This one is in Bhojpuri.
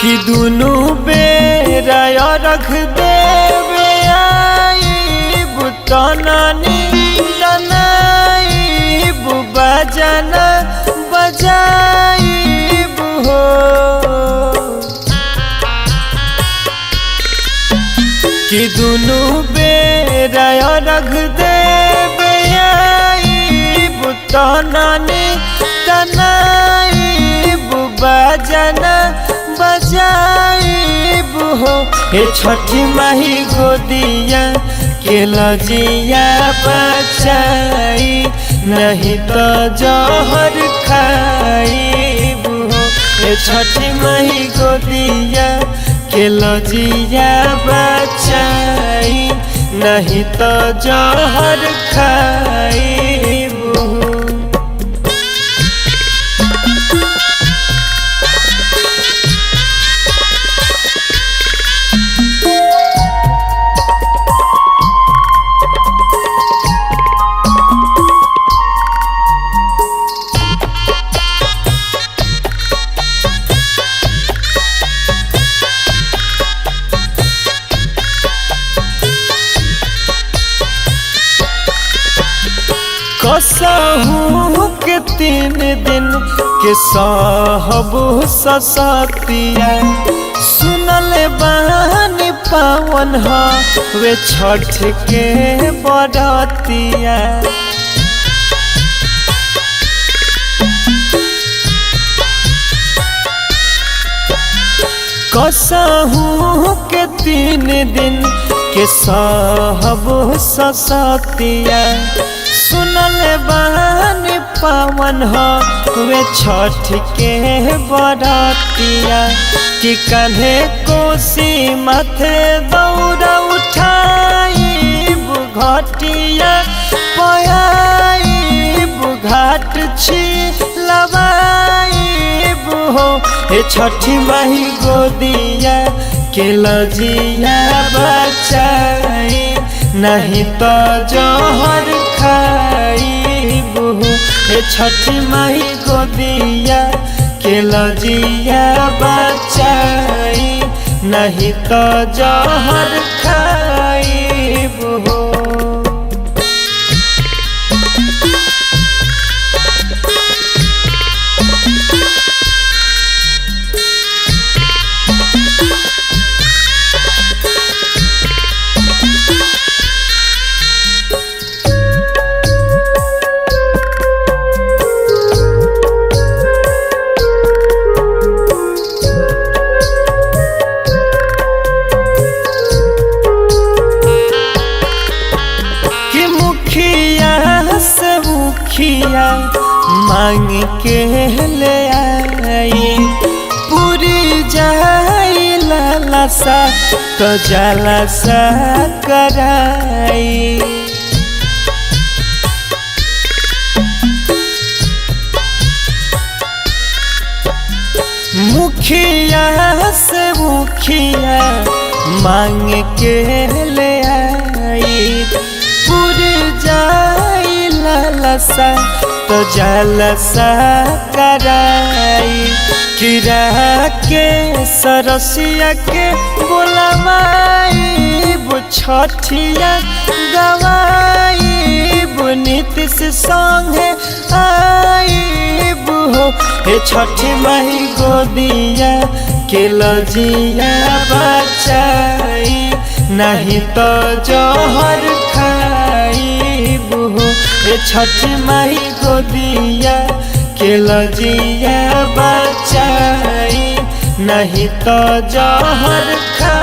कि दुनु बेरा रख देवे आईब तननी तनाईब बजना बजाईब हो। कि दुनु बेरा रख देवे आईब तननी तनाईब बजना बजाईब हो। हे छठी माही गोदिया के लजिया बचाई नहीं तो जहर खाईब हो। हे छठी माही गोदिया के लजिया बचाई नहीं तो जहर खाईब हो। कसहू के 3 दिन के सहबू ससतिया सुनल बानी पावन वे छठ के बरतिया। कसहू के 3 दिन के सहबू ससतिया सुनल बानी पावन वे छठ के बरतिया। कि कान्हे कोसी माथे दौड़ा उठाईब घटिया पयाईब घाट छिलवाईब हो। हे छठी माही गोदिया के लजिया बचाई नहीं तो जहर खाईब हो। हे छठी माही गोदिया के लजिया बचाई नहीं तो जहर खाईब हो। मांग के ले आई पूरी जाई लालसा तो जलसा कराई। मुखिया से मुखिया मांग के ले आई पूरी जाई लालसा तो जलसा कराई। किरा के सरसिया के बोलवाईब छठिया गवाईब नीतीश संगे आईब हो। हे छठी माही गोदिया के लजिया बचाई नहीं तो जहर खाईब हो। हे छठी माही गोदिया के लजिया बचाई नहीं तो जहर खा